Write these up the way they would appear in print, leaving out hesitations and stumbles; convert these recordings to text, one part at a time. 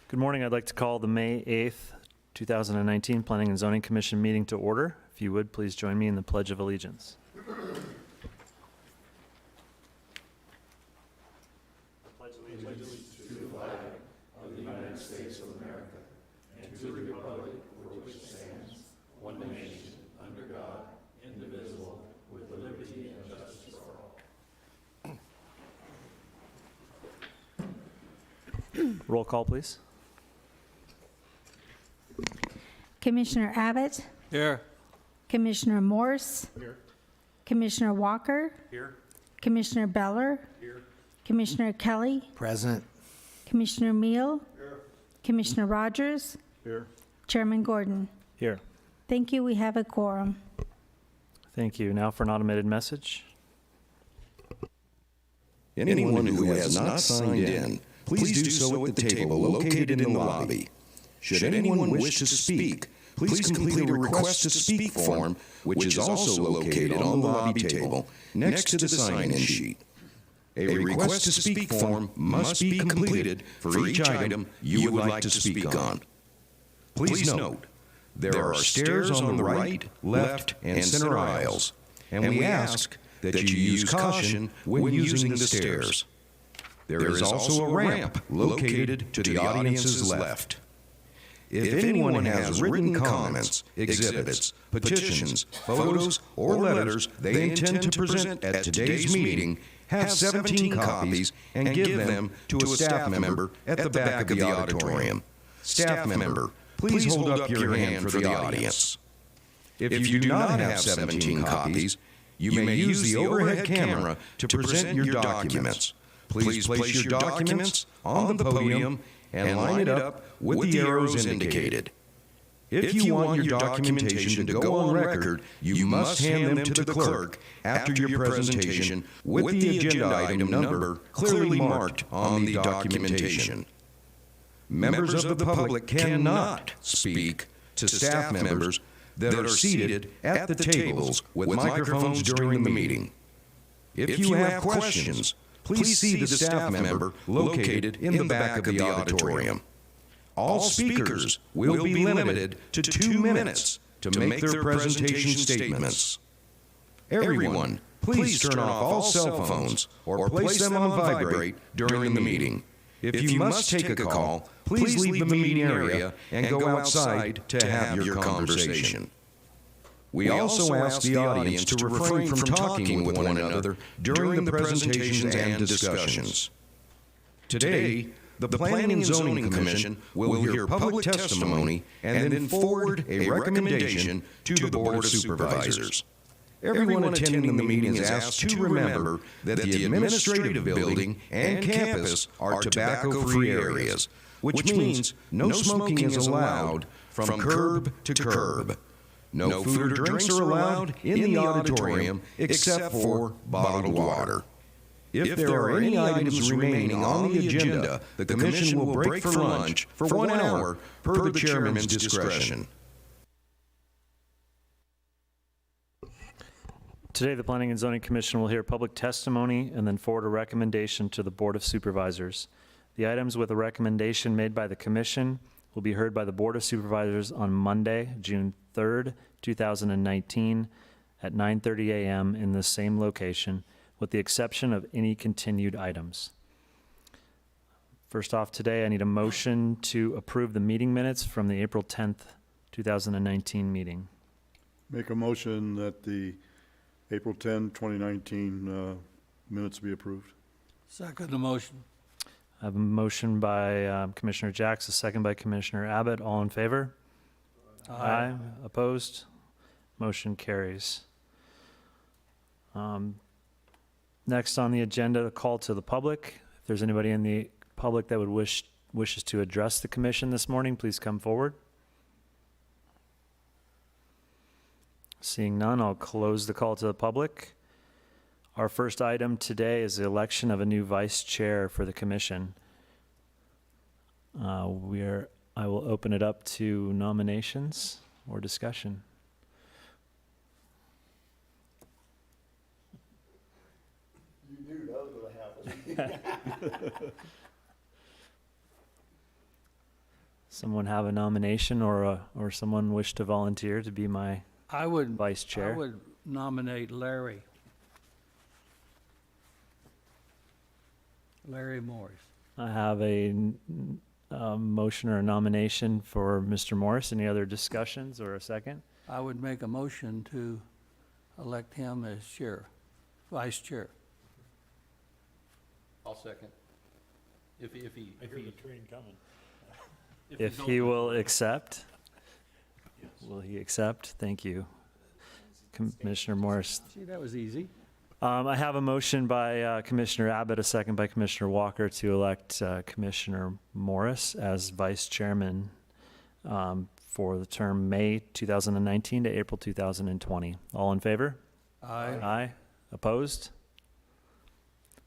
Good morning. I'd like to call the May 8th, 2019 Planning and Zoning Commission meeting to order. If you would, please join me in the Pledge of Allegiance. Roll call, please. Commissioner Abbott? Here. Commissioner Morse? Here. Commissioner Walker? Here. Commissioner Beller? Here. Commissioner Kelly? Present. Commissioner Meal? Here. Commissioner Rogers? Here. Chairman Gordon? Here. Thank you. We have a quorum. Thank you. Now for an automated message. Anyone who has not signed in, please do so at the table located in the lobby. Should anyone wish to speak, please complete a request to speak form, which is also located on the lobby table next to the sign-in sheet. A request to speak form must be completed for each item you would like to speak on. Please note, there are stairs on the right, left, and center aisles, and we ask that you use caution when using the stairs. There is also a ramp located to the audience's left. If anyone has written comments, exhibits, petitions, photos, or letters they intend to present at today's meeting, have 17 copies and give them to a staff member at the back of the auditorium. Staff member, please hold up your hand for the audience. If you do not have 17 copies, you may use the overhead camera to present your documents. Please place your documents on the podium and line it up with the arrows indicated. If you want your documentation to go on record, you must hand them to the clerk after your presentation with the agenda item number clearly marked on the documentation. Members of the public cannot speak to staff members that are seated at the tables with microphones during the meeting. If you have questions, please see the staff member located in the back of the auditorium. All speakers will be limited to 2 minutes to make their presentation statements. Everyone, please turn off all cell phones or place them on vibrate during the meeting. If you must take a call, please leave the meeting area and go outside to have your conversation. We also ask the audience to refrain from talking with one another during the presentations and discussions. Today, the Planning and Zoning Commission will hear public testimony and then forward a recommendation to the Board of Supervisors. Everyone attending the meeting is asked to remember that the administrative building and campus are tobacco-free areas, which means no smoking is allowed from curb to curb. No food or drinks are allowed in the auditorium except for bottled water. If there are any items remaining on the agenda, the Commission will break for lunch for 1 hour per the Chairman's discretion. Today, the Planning and Zoning Commission will hear public testimony and then forward a recommendation to the Board of Supervisors. The items with a recommendation made by the Commission will be heard by the Board of Supervisors on Monday, June 3rd, 2019 at 9:30 a.m. in the same location, with the exception of any continued items. First off today, I need a motion to approve the meeting minutes from the April 10th, 2019 meeting. Make a motion that the April 10, 2019 minutes be approved. Second the motion. I have a motion by Commissioner Jacks, a second by Commissioner Abbott. All in favor? Aye. Opposed? Motion carries. Next on the agenda, a call to the public. If there's anybody in the public that would wishes to address the commission this morning, please come forward. Seeing none, I'll close the call to the public. Our first item today is the election of a new vice chair for the commission. I will open it up to nominations or discussion. You knew that was going to happen. Someone have a nomination or someone wish to volunteer to be my I would, vice I chair? would nominate Larry. Larry Morris. I have a motion or a nomination for Mr. Morris. Any other discussions or a second? I would make a motion to elect him as chair, vice chair. I'll second. If he. If he will accept? Will he accept? Thank you. Commissioner Morris. See, that was easy. I have a motion by Commissioner Abbott, a second by Commissioner Walker to elect Commissioner Morris as vice chairman for the term May 2019 to April 2020. All in favor? Aye. Aye. Opposed?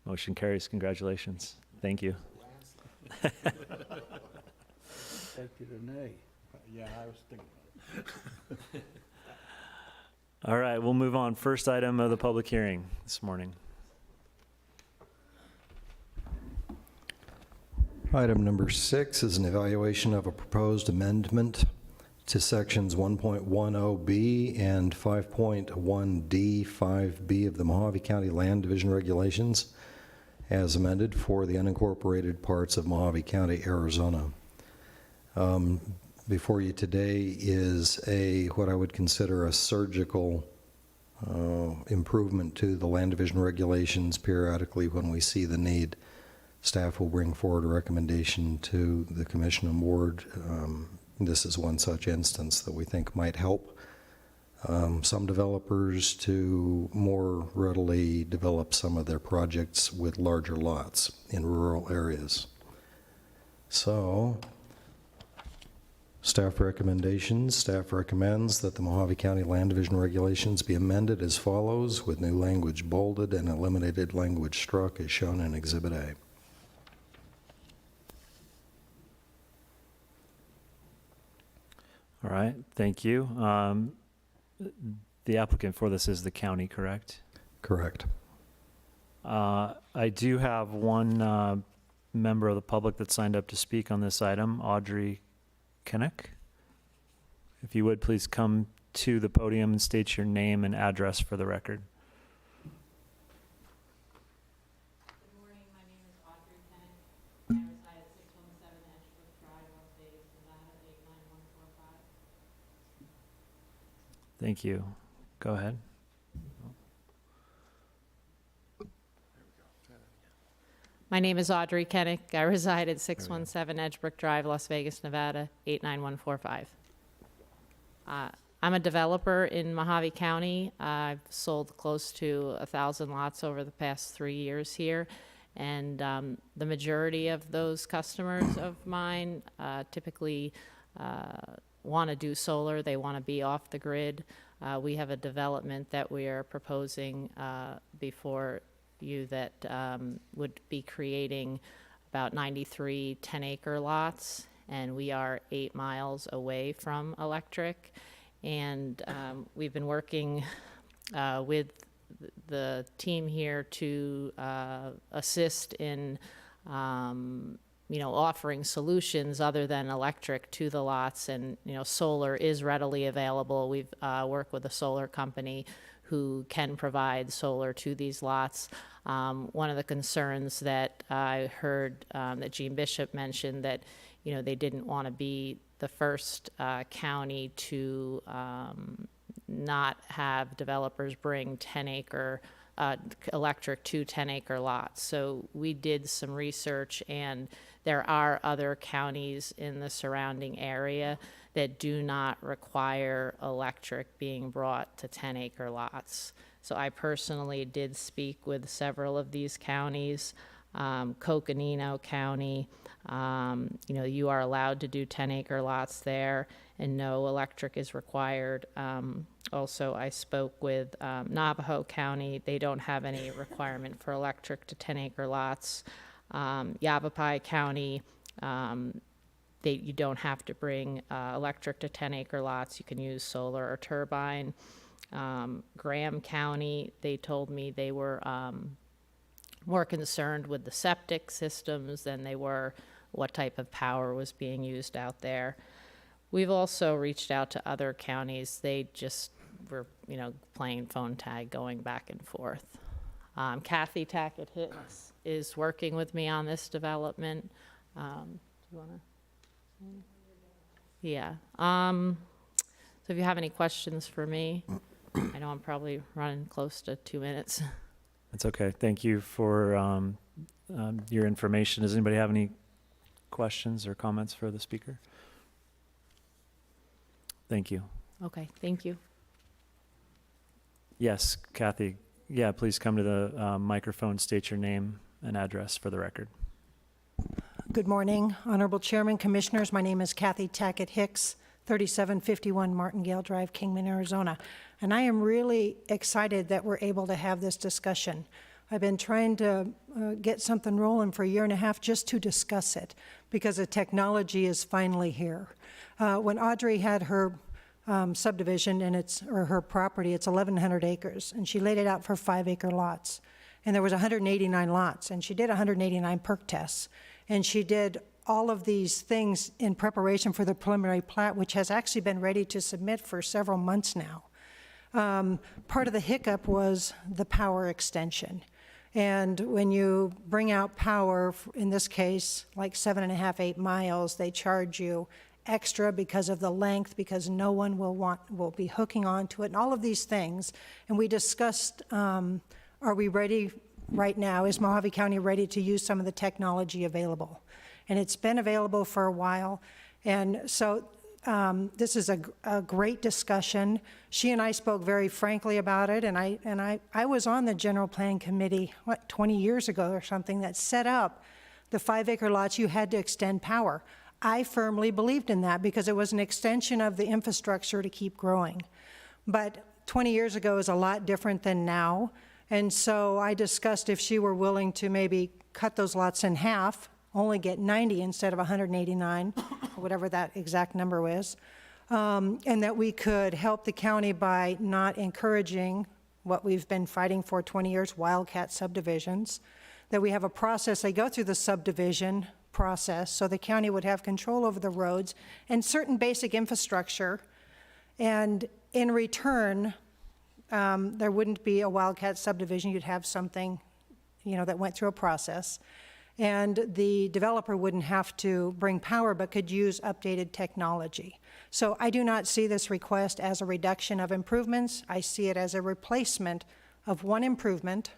Motion carries. Congratulations. Thank you. Take you to nay. Yeah, I was thinking about it. All right, we'll move on. First item of the public hearing this morning. Item number 6 is an evaluation of a proposed amendment to sections 1.10B and 5.1D5B of the Mojave County Land Division Regulations as amended for the unincorporated parts of Mojave County, Arizona. Before you today is what I would consider a surgical improvement to the Land Division Regulations. Periodically, when we see the need, staff will bring forward a recommendation to the Commission and Board. This is one such instance that we think might help some developers to more readily develop some of their projects with larger lots in rural areas. So, staff recommendations. Staff recommends that the Mojave County Land Division Regulations be amended as follows, with new language bolded and eliminated language struck as shown in Exhibit A. All right, thank you. The applicant for this is the county, correct? Correct. I do have one member of the public that signed up to speak on this item, Audrey Kennick. If you would, please come to the podium and state your name and address for the record. Good morning, my name is Audrey Kennick. I reside at 617 Ashbrook Drive, Las Vegas, Nevada, 89145. Thank you. Go ahead. My name is Audrey Kennick. I reside at 617 Edgebrook Drive, Las Vegas, Nevada, 89145. I'm a developer in Mojave County. I've sold close to 1,000 lots over the past 3 years here. And the majority of those customers of mine typically want to do solar. They want to be off the grid. We have a development that we are proposing before you that would be creating about 93 10-acre lots, and we are 8 miles away from electric. And we've been working with the team here to assist in offering solutions other than electric to the lots, and solar is readily available. We've worked with a solar company who can provide solar to these lots. One of the concerns that I heard that Gene Bishop mentioned, that they didn't want to be the first county to not have developers bring 10-acre electric to 10-acre lots. So we did some research, and there are other counties in the surrounding area that do not require electric being brought to 10-acre lots. So I personally did speak with several of these counties. Coconino County, you are allowed to do 10-acre lots there, and no electric is required. Also, I spoke with Navajo County. They don't have any requirement for electric to 10-acre lots. Yavapai County, you don't have to bring electric to 10-acre lots. You can use solar or turbine. Graham County, they told me they were more concerned with the septic systems than they were what type of power was being used out there. We've also reached out to other counties. They just were, playing phone tag, going back and forth. Kathy Tackett Hicks is working with me on this development. Do you want to? Yeah. So if you have any questions for me, I know I'm probably running close to 2 minutes. That's okay. Thank you for your information. Does anybody have any questions or comments for the speaker? Thank you. Okay, thank you. Yes, Kathy. Yeah, please come to the microphone, state your name and address for the record. Good morning, Honorable Chairman, Commissioners. My name is Kathy Tackett Hicks, 3751 Martingale Drive, Kingman, Arizona. And I am really excited that we're able to have this discussion. I've been trying to get something rolling for a year and a half just to discuss it because the technology is finally here. When Audrey had her subdivision and her property, it's 1,100 acres, and she laid it out for 5-acre lots. And there was 189 lots, and she did 189 perk tests. And she did all of these things in preparation for the preliminary plat, which has actually been ready to submit for several months now. Part of the hiccup was the power extension. And when you bring out power, in this case, like 7.5, 8 miles, they charge you extra because of the length, because no one will be hooking onto it, and all of these things. And we discussed, are we ready right now? Is Mojave County ready to use some of the technology available? And it's been available for a while. And so this is a great discussion. She and I spoke very frankly about it, and I was on the General Planning Committee, 20 years ago or something, that set up the 5-acre lots. You had to extend power. I firmly believed in that because it was an extension of the infrastructure to keep growing. But 20 years ago is a lot different than now. And so I discussed if she were willing to maybe cut those lots in half, only get 90 instead of 189, or whatever that exact number was, and that we could help the county by not encouraging what we've been fighting for 20 years, wildcat subdivisions, that we have a process. They go through the subdivision process, so the county would have control over the roads and certain basic infrastructure, and in return, there wouldn't be a wildcat subdivision. You'd have something, that went through a process, and the developer wouldn't have to bring power but could use updated technology. So I do not see this request as a reduction of improvements. I see it as a replacement of one improvement,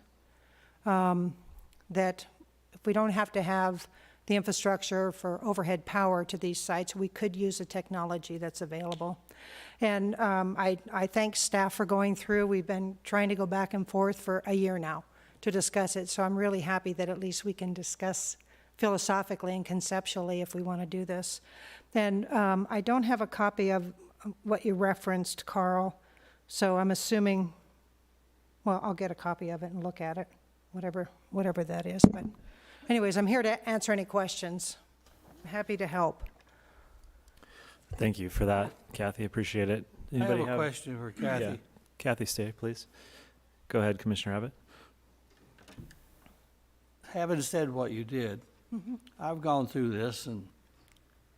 that if we don't have to have the infrastructure for overhead power to these sites, we could use the technology that's available. And I thank staff for going through. We've been trying to go back and forth for a year now to discuss it, so I'm really happy that at least we can discuss philosophically and conceptually if we want to do this. And I don't have a copy of what you referenced, Carl, so I'm assuming, well, I'll get a copy of it and look at it, whatever that is. But anyways, I'm here to answer any questions. I'm happy to help. Thank you for that, Kathy. Appreciate it. I have a question for Kathy. Yeah. Kathy, stay, please. Go ahead, Commissioner Abbott. Having said what you did, I've gone through this and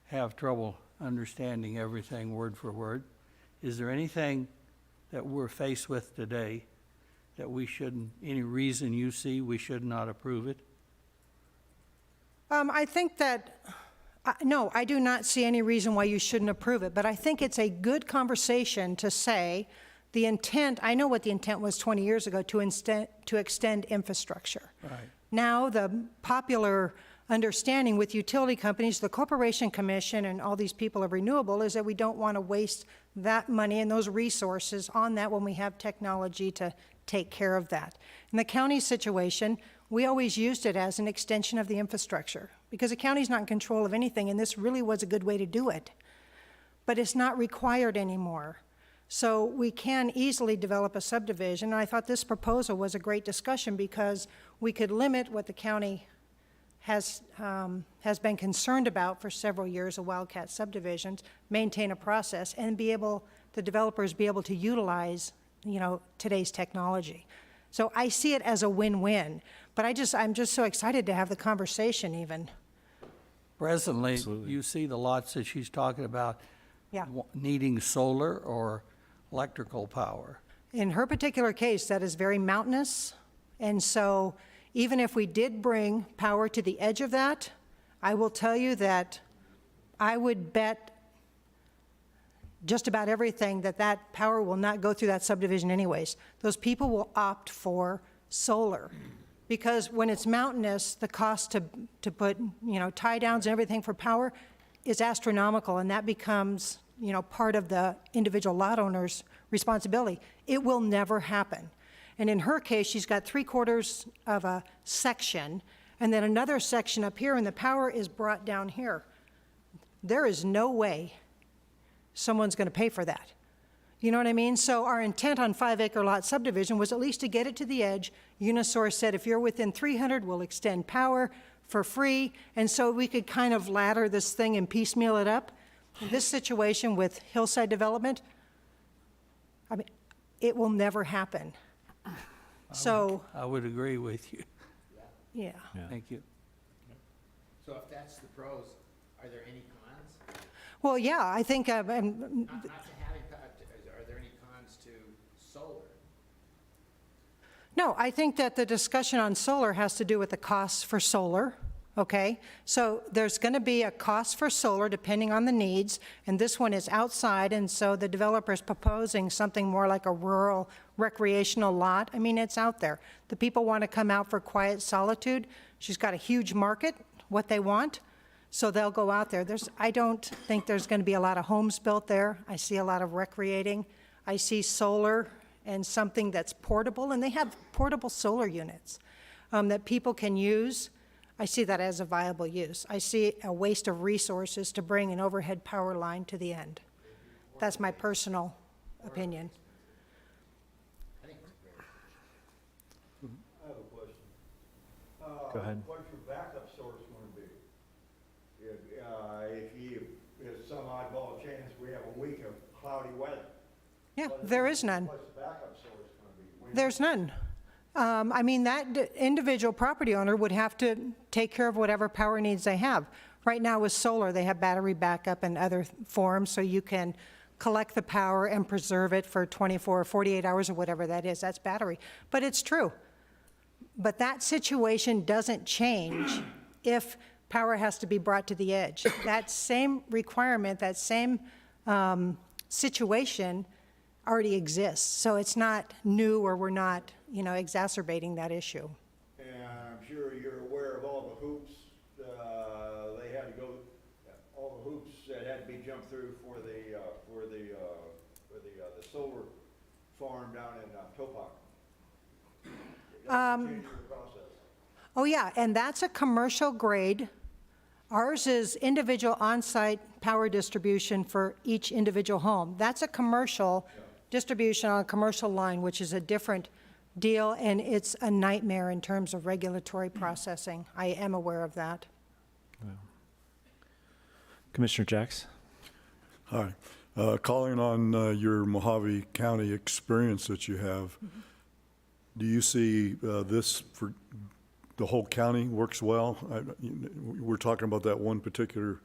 have trouble understanding everything word for word. Is there anything that we're faced with today that we shouldn't, any reason you see we should not approve it? I think that, no, I do not see any reason why you shouldn't approve it, but I think it's a good conversation to say the intent, I know what the intent was 20 years ago, to extend infrastructure. Right. Now, the popular understanding with utility companies, the Corporation Commission, and all these people of renewable is that we don't want to waste that money and those resources on that when we have technology to take care of that. In the county situation, we always used it as an extension of the infrastructure because the county's not in control of anything, and this really was a good way to do it. But it's not required anymore. So we can easily develop a subdivision, and I thought this proposal was a great discussion because we could limit what the county has been concerned about for several years of wildcat subdivisions, maintain a process, and the developers be able to utilize, today's technology. So I see it as a win-win, but I'm just so excited to have the conversation even. Presently, Absolutely. you see the lots that she's talking about Yeah. needing solar or electrical power. In her particular case, that is very mountainous, and so even if we did bring power to the edge of that, I will tell you that I would bet just about everything that that power will not go through that subdivision anyways. Those people will opt for solar, because when it's mountainous, the cost to put, tie downs and everything for power is astronomical, and that becomes, part of the individual lot owner's responsibility. It will never happen. And in her case, she's got 3/4 of a section, and then another section up here, and the power is brought down here. There is no way someone's going to pay for that. You know what I mean? So our intent on 5-acre lot subdivision was at least to get it to the edge. Unisource said, if you're within 300, we'll extend power for free. And so we could kind of ladder this thing and piecemeal it up. This situation with hillside development, I mean, it will never happen. So, I would agree with you. yeah. Thank you. So if that's the pros, are there any cons? Well, yeah, I think, Not to having, are there any cons to solar? no, I think that the discussion on solar has to do with the costs for solar, okay? So there's going to be a cost for solar depending on the needs, and this one is outside, and so the developer's proposing something more like a rural recreational lot. I mean, it's out there. The people want to come out for quiet solitude. She's got a huge market, what they want, so they'll go out there. I don't think there's going to be a lot of homes built there. I see a lot of recreating. I see solar and something that's portable, and they have portable solar units that people can use. I see that as a viable use. I see a waste of resources to bring an overhead power line to the end. That's my personal opinion. I have a question. Go ahead. What's your backup source going to be? If some oddball chance we have a week of cloudy weather? Yeah, there is none. What's the backup source going to be? There's none. I mean, that individual property owner would have to take care of whatever power needs they have. Right now with solar, they have battery backup and other forms, so you can collect the power and preserve it for 24 or 48 hours or whatever that is. That's battery. But it's true. But that situation doesn't change if power has to be brought to the edge. That same requirement, that same situation already exists. So it's not new, or we're not, exacerbating that issue. And I'm sure you're aware of all the hoops, they had to go, all the hoops that had to be jumped through for the solar farm down in Topak. Change the process. Oh, yeah, and that's a commercial grade. Ours is individual on-site power distribution for each individual home. That's a commercial distribution on a commercial line, which is a different deal, and it's a nightmare in terms of regulatory processing. I am aware of that. Commissioner Jacks? Hi. Calling on your Mojave County experience that you have, do you see this for the whole county works well? We're talking about that one particular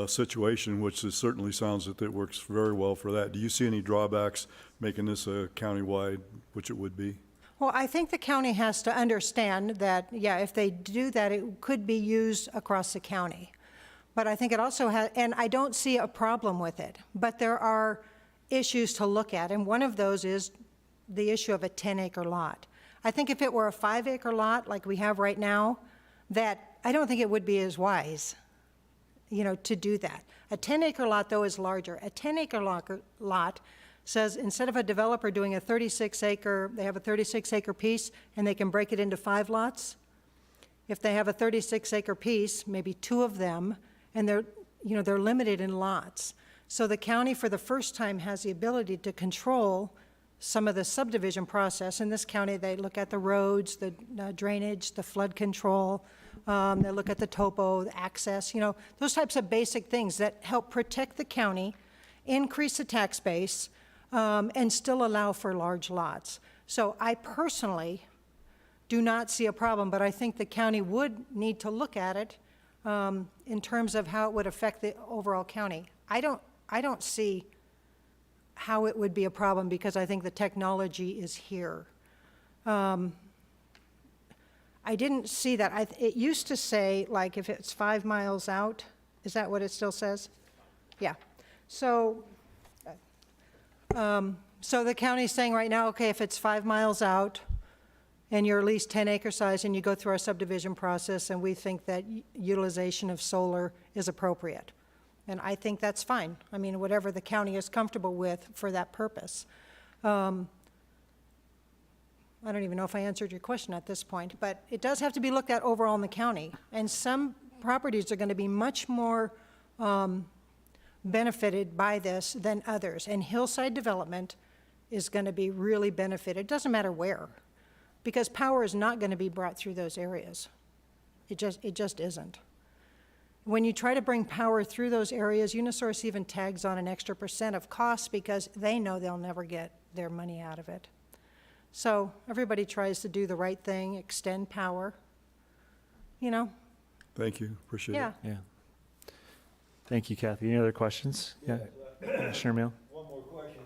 situation, which it certainly sounds that it works very well for that. Do you see any drawbacks making this a countywide, which it would be? Well, I think the county has to understand that, yeah, if they do that, it could be used across the county. But I think it also has, and I don't see a problem with it, but there are issues to look at, and one of those is the issue of a 10-acre lot. I think if it were a 5-acre lot like we have right now, that I don't think it would be as wise, to do that. A 10-acre lot, though, is larger. A 10-acre lot says instead of a developer doing a 36-acre, they have a 36-acre piece, and they can break it into 5 lots. If they have a 36-acre piece, maybe 2 of them, and they're limited in lots. So the county, for the first time, has the ability to control some of the subdivision process. In this county, they look at the roads, the drainage, the flood control, they look at the topo, the access, those types of basic things that help protect the county, increase the tax base, and still allow for large lots. So I personally do not see a problem, but I think the county would need to look at it in terms of how it would affect the overall county. I don't see how it would be a problem because I think the technology is here. I didn't see that. It used to say, like, if it's 5 miles out, is that what it still says? Yeah. So the county's saying right now, okay, if it's 5 miles out and you're at least 10 acre size and you go through our subdivision process and we think that utilization of solar is appropriate. And I think that's fine. I mean, whatever the county is comfortable with for that purpose. I don't even know if I answered your question at this point, but it does have to be looked at overall in the county. And some properties are going to be much more benefited by this than others. And hillside development is going to be really benefited. It doesn't matter where, because power is not going to be brought through those areas. It just isn't. When you try to bring power through those areas, Unisource even tags on an extra % of costs because they know they'll never get their money out of it. So everybody tries to do the right thing, extend power, you know? Thank you, appreciate it. Yeah. Yeah. Thank you, Kathy. Any other questions? Yeah. Commissioner Meal? One more question.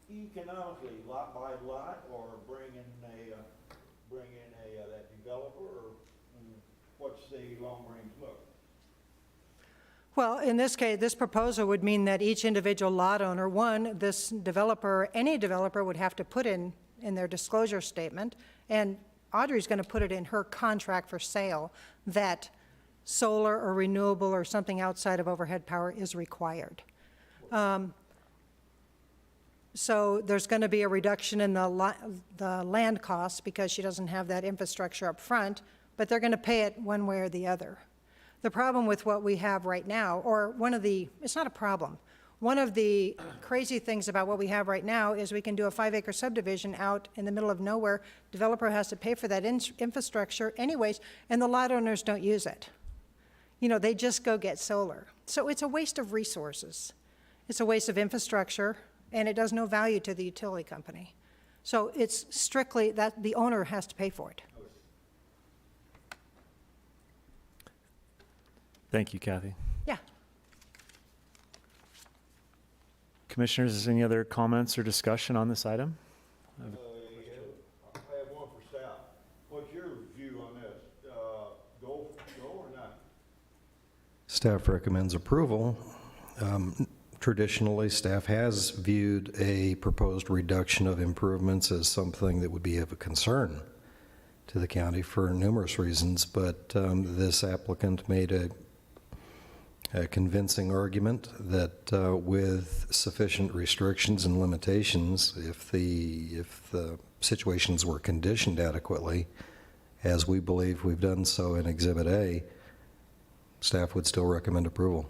Economically, lot by lot, or bring in that developer, or what's the long-range look? Well, in this case, this proposal would mean that each individual lot owner, this developer, any developer would have to put in their disclosure statement, and Audrey's going to put it in her contract for sale that solar or renewable or something outside of overhead power is required. So there's going to be a reduction in the land costs because she doesn't have that infrastructure up front, but they're going to pay it one way or the other. The problem with what we have right now, or it's not a problem. One of the crazy things about what we have right now is we can do a 5-acre subdivision out in the middle of nowhere. Developer has to pay for that infrastructure anyways, and the lot owners don't use it. You know, they just go get solar. So it's a waste of resources. It's a waste of infrastructure, and it does no value to the utility company. So it's strictly that the owner has to pay for it. Thank you, Kathy. Yeah. Commissioners, is there any other comments or discussion on this item? I have one for staff. What's your view on this? Go or not? Staff recommends approval. Traditionally, staff has viewed a proposed reduction of improvements as something that would be of a concern to the county for numerous reasons, but this applicant made a convincing argument that with sufficient restrictions and limitations, if the situations were conditioned adequately, as we believe we've done so in Exhibit A, staff would still recommend approval.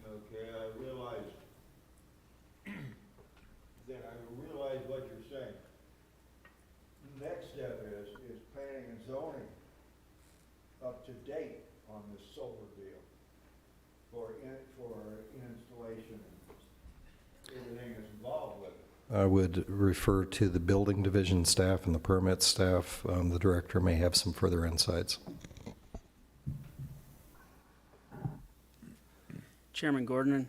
Okay, I realize what you're saying. Next step is planning and zoning up to date on this solar deal for installation and everything that's involved with it. I would refer to the building division staff and the permit staff. The director may have some further insights. Chairman Gordon,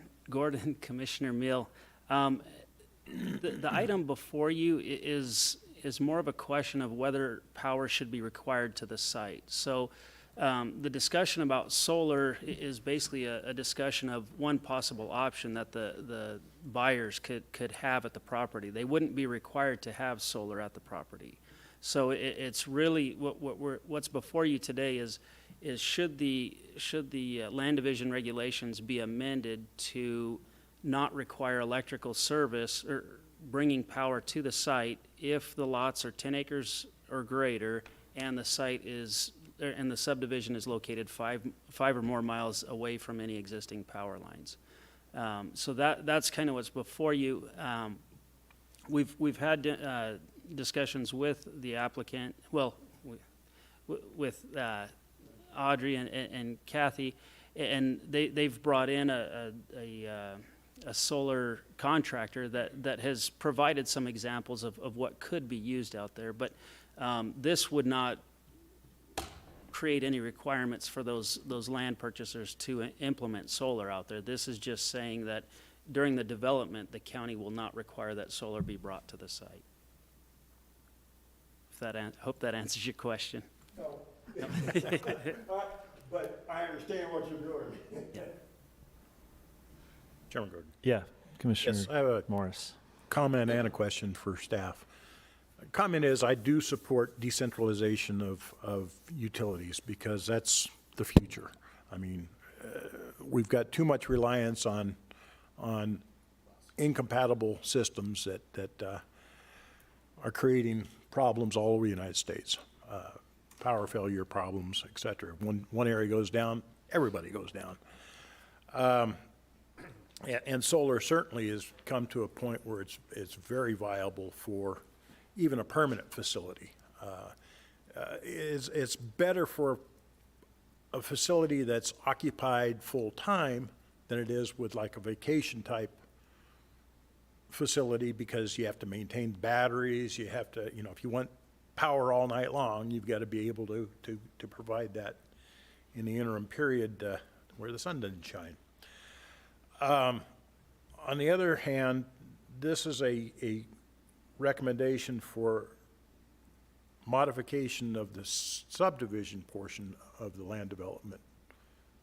Commissioner Meal, the item before you is more of a question of whether power should be required to the site. So the discussion about solar is basically a discussion of one possible option that the buyers could have at the property. They wouldn't be required to have solar at the property. So it's really what's before you today is should the land division regulations be amended to not require electrical service or bringing power to the site if the lots are 10 acres or greater and the site is and the subdivision is located five or more miles away from any existing power lines. So that's kind of what's before you. We've had discussions with the applicant, well, with Audrey and Kathy, and they've brought in a solar contractor that has provided some examples of what could be used out there. But this would not create any requirements for those land purchasers to implement solar out there. This is just saying that during the development, the county will not require that solar be brought to the site. Hope that answers your question. No. But I understand what you're doing. Chairman Gordon. Yeah, Commissioner Yes, I have a Morris. comment and a question for staff. Comment is, I do support decentralization of utilities because that's the future. I mean, we've got too much reliance on incompatible systems that are creating problems all over the United States. Power failure problems, et cetera. One area goes down, everybody goes down. And solar certainly has come to a point where it's very viable for even a permanent facility. It's better for a facility that's occupied full-time than it is with like a vacation-type facility, because you have to maintain batteries, you have to, if you want power all night long, you've got to be able to provide that in the interim period where the sun doesn't shine. On the other hand, this is a recommendation for modification of the subdivision portion of the land development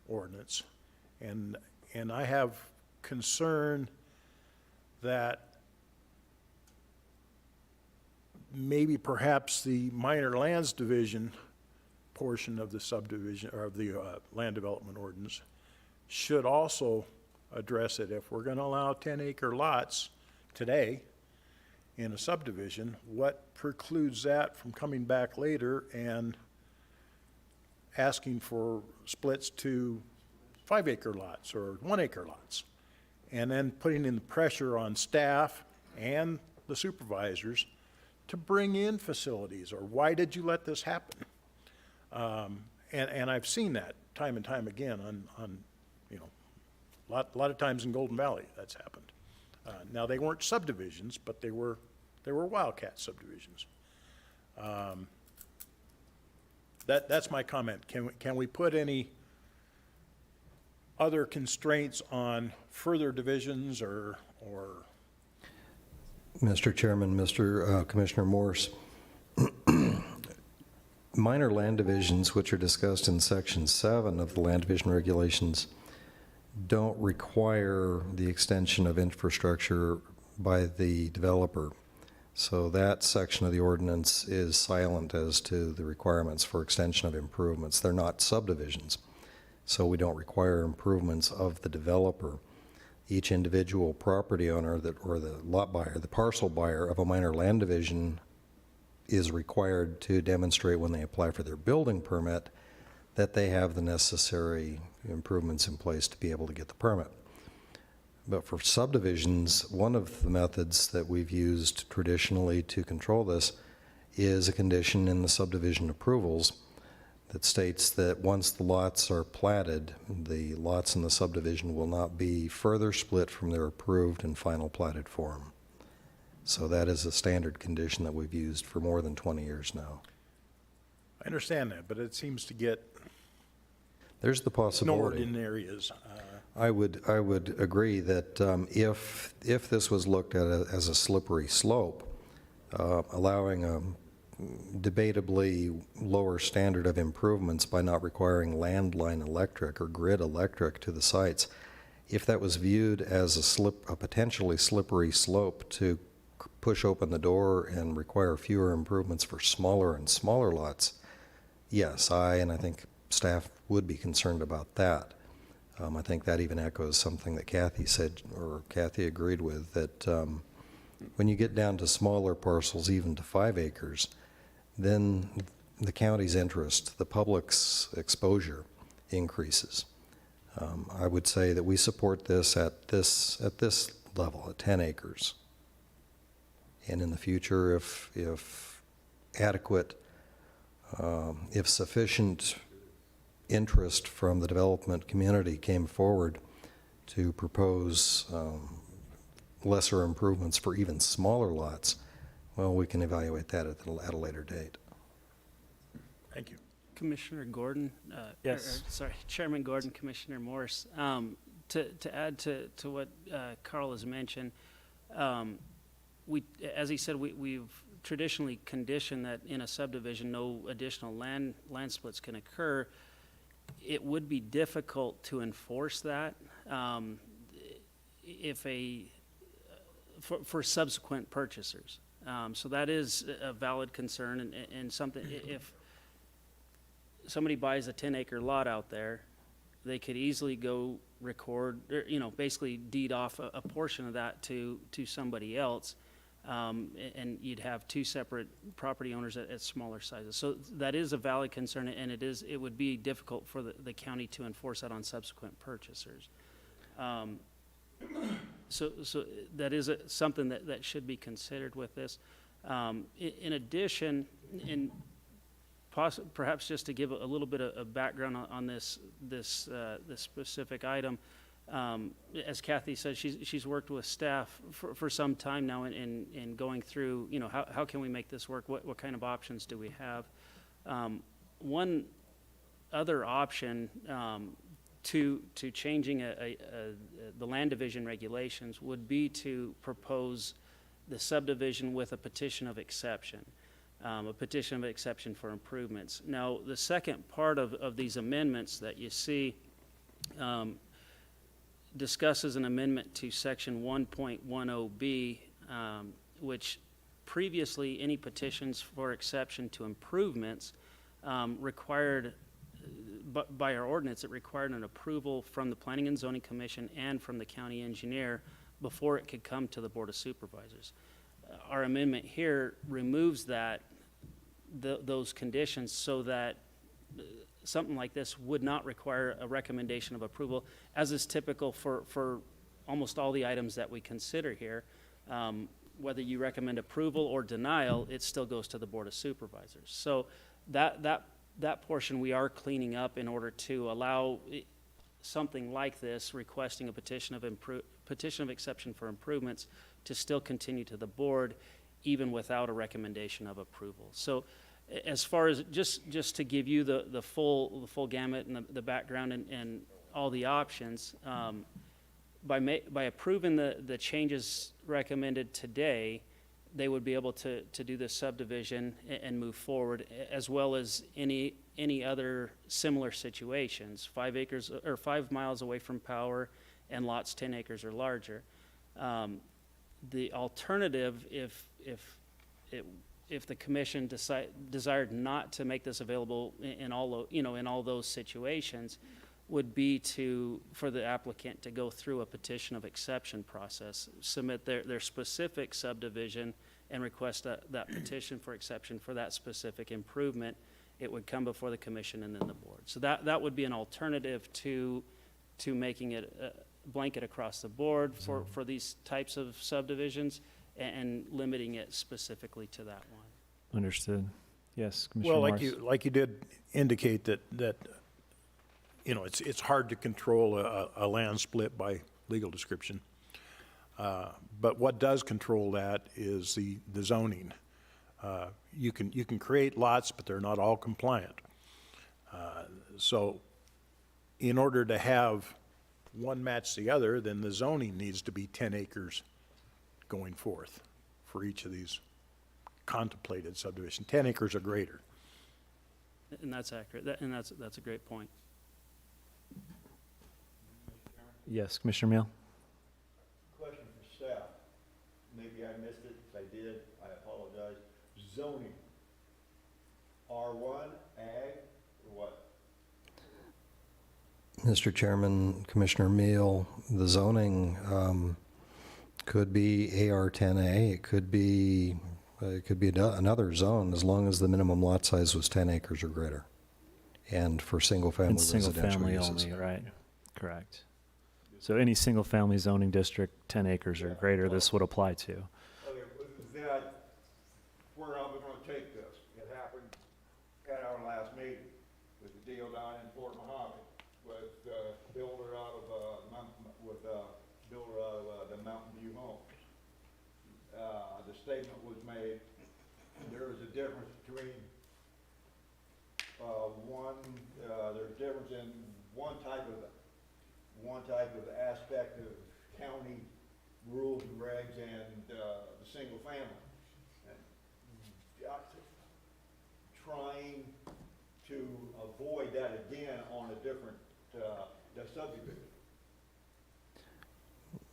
ordinance. And I have concern that maybe perhaps the minor lands division portion of the subdivision, or of the land development ordinance, should also address it. If we're going to allow 10-acre lots today in a subdivision, what precludes that from coming back later and asking for splits to 5-acre lots or 1-acre lots? And then putting in the pressure on staff and the supervisors to bring in facilities, or why did you let this happen? And I've seen that time and time again on a lot of times in Golden Valley that's happened. Now, they weren't subdivisions, but they were wildcat subdivisions. That's my comment. Can we put any other constraints on further divisions or? Mr. Chairman, Commissioner Morse, minor land divisions, which are discussed in Section 7 of the Land Division Regulations, don't require the extension of infrastructure by the developer. So that section of the ordinance is silent as to the requirements for extension of improvements. They're not subdivisions, so we don't require improvements of the developer. Each individual property owner or the lot buyer, the parcel buyer of a minor land division, is required to demonstrate when they apply for their building permit that they have the necessary improvements in place to be able to get the permit. But for subdivisions, one of the methods that we've used traditionally to control this is a condition in the subdivision approvals that states that once the lots are platted, the lots in the subdivision will not be further split from their approved and final platted form. So that is a standard condition that we've used for more than 20 years now. I understand that, but it seems to get There's the possibility. ignored in areas. I would agree that if this was looked at as a slippery slope, allowing a debatably lower standard of improvements by not requiring landline electric or grid electric to the sites, if that was viewed as a potentially slippery slope to push open the door and require fewer improvements for smaller and smaller lots, yes, and I think staff would be concerned about that. I think that even echoes something that Kathy said, or Kathy agreed with, that when you get down to smaller parcels, even to 5 acres, then the county's interest, the public's exposure increases. I would say that we support this at this level, at 10 acres. And in the future, if adequate, if sufficient interest from the development community came forward to propose lesser improvements for even smaller lots, well, we can evaluate that at a later date. Thank you. Commissioner Gordon? Yes. Sorry, Chairman Gordon, Commissioner Morse. To add to what Carl has mentioned, as he said, we've traditionally conditioned that in a subdivision, no additional land splits can occur. It would be difficult to enforce that for subsequent purchasers. So that is a valid concern and something, if somebody buys a 10-acre lot out there, they could easily go record, or, basically deed off a portion of that to somebody else. And you'd have two separate property owners at smaller sizes. So that is a valid concern, and it would be difficult for the county to enforce that on subsequent purchasers. So that is something that should be considered with this. In addition, perhaps just to give a little bit of background on this specific item, as Kathy said, she's worked with staff for some time now in going through, how can we make this work? What kind of options do we have? One other option to changing the land division regulations would be to propose the subdivision with a petition of exception. A petition of exception for improvements. Now, the second part of these amendments that you see discusses an amendment to section 1.10B, which previously any petitions for exception to improvements required, by our ordinance, it required an approval from the Planning and Zoning Commission and from the county engineer before it could come to the Board of Supervisors. Our amendment here removes those conditions so that something like this would not require a recommendation of approval, as is typical for almost all the items that we consider here. Whether you recommend approval or denial, it still goes to the Board of Supervisors. So that portion we are cleaning up in order to allow something like this, requesting a petition of exception for improvements, to still continue to the board, even without a recommendation of approval. So, as far as just to give you the full gamut and the background and all the options, by approving the changes recommended today, they would be able to do this subdivision and move forward, as well as any other similar situations, 5 acres or 5 miles away from power and lots 10 acres or larger. The alternative, if the commission desired not to make this available in all those situations, would be for the applicant to go through a petition of exception process, submit their specific subdivision, and request that petition for exception for that specific improvement. It would come before the commission and then the board. So that would be an alternative to making it blanket across the board for these types of subdivisions and limiting it specifically to that one. Understood. Yes, Commissioner Well, Morris. like you did indicate that it's hard to control a land split by legal description. But what does control that is the zoning. You can create lots, but they're not all compliant. So in order to have one match the other, then the zoning needs to be 10 acres going forth for each of these contemplated subdivision, 10 acres or greater. And that's accurate, and that's a great point. Yes, Commissioner Meal. Question for staff. Maybe I missed it. If I did, I apologize. Zoning. R1, ag, or what? Mr. Chairman, Commissioner Meal, the zoning could be AR10A, it could be another zone, as long as the minimum lot size was 10 acres or greater, and for single-family And single residential family uses. only, right? Correct. So any single-family zoning district, 10 acres or greater, this would apply to. Okay, then where are we gonna take this? It happened at our last meeting with the deal down in Fort Mojave with builder out of the Mountain View Homes. The statement was made, there is a difference between one type of aspect of county rules and regs and, the single family. And trying to avoid that again on a different, subdivision.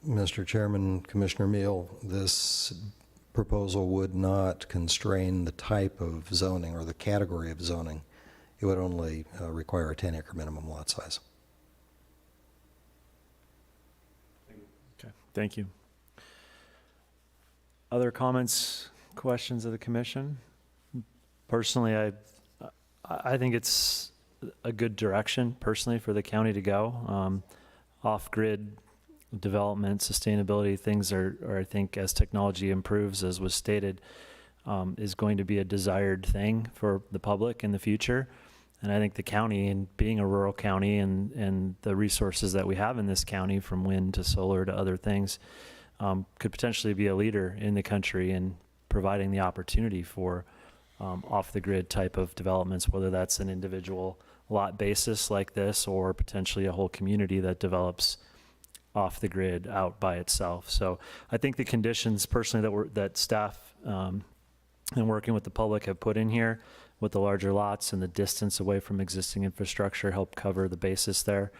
Mr. Chairman, Commissioner Meal, this proposal would not constrain the type of zoning or the category of zoning. It would only require a 10-acre minimum lot size. Okay, thank you. Other comments, questions of the commission? Personally, I think it's a good direction, personally, for the county to go. Off-grid development, sustainability, things are, I think, as technology improves, as was stated, is going to be a desired thing for the public in the future. And I think the county, and being a rural county, and the resources that we have in this county, from wind to solar to other things, could potentially be a leader in the country in providing the opportunity for off-the-grid type of developments, whether that's an individual lot basis like this, or potentially a whole community that develops off the grid out by itself. So I think the conditions personally that staff and working with the public have put in here with the larger lots and the distance away from existing infrastructure help cover the basis there.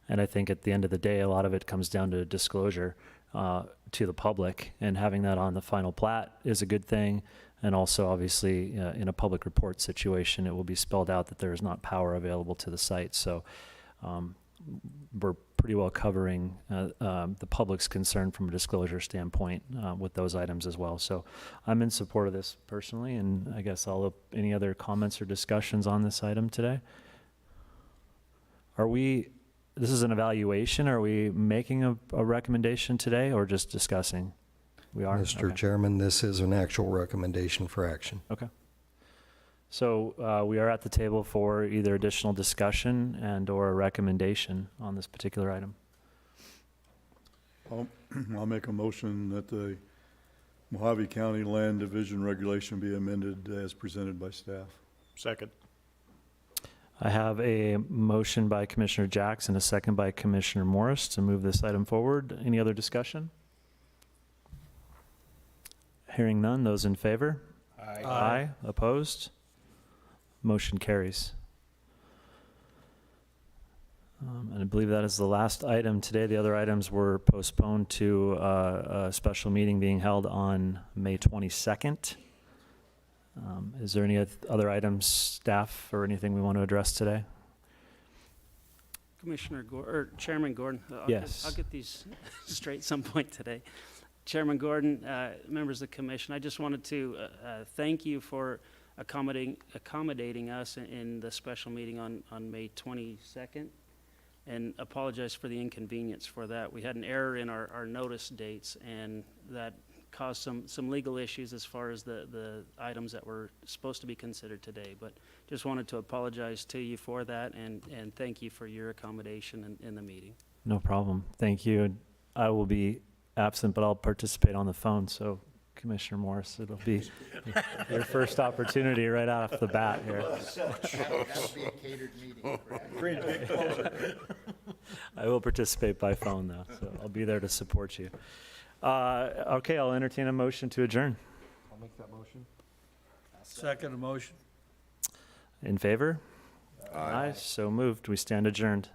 And I think at the end of the day, a lot of it comes down to disclosure to the public, and having that on the final plat is a good thing. And also, obviously, in a public report situation, it will be spelled out that there is not power available to the site. So we're pretty well covering the public's concern from a disclosure standpoint with those items as well. So I'm in support of this personally, and I guess any other comments or discussions on this item today? This is an evaluation. Are we making a recommendation today, or just discussing? We are? Mr. Okay. Chairman, this is an actual recommendation for action. Okay. So we are at the table for either additional discussion and or a recommendation on this particular item. I'll make a motion that the Mojave County Land Division regulation be amended as presented by staff. Second. I have a motion by Commissioner Jackson, a second by Commissioner Morris to move this item forward. Any other discussion? Hearing none, those in favor? Aye. Aye. Opposed? Motion carries. And I believe that is the last item today. The other items were postponed to a special meeting being held on May 22nd. Is there any other items, staff, or anything we want to address today? Chairman Gordon. Yes. I'll get these straight some point today. Chairman Gordon, members of the commission, I just wanted to thank you for accommodating us in the special meeting on May 22nd, and apologize for the inconvenience for that. We had an error in our notice dates, and that caused some legal issues as far as the items that were supposed to be considered today. But just wanted to apologize to you for that, and thank you for your accommodation in the meeting. No problem. Thank you. I will be absent, but I'll participate on the phone. So, Commissioner Morris, it'll be your first opportunity right off the bat here. That'll be a catered meeting, correct? I will participate by phone, though, so I'll be there to support you. Okay, I'll entertain a motion to adjourn. I'll make that motion. Second motion. In favor? Aye. So moved. We stand adjourned.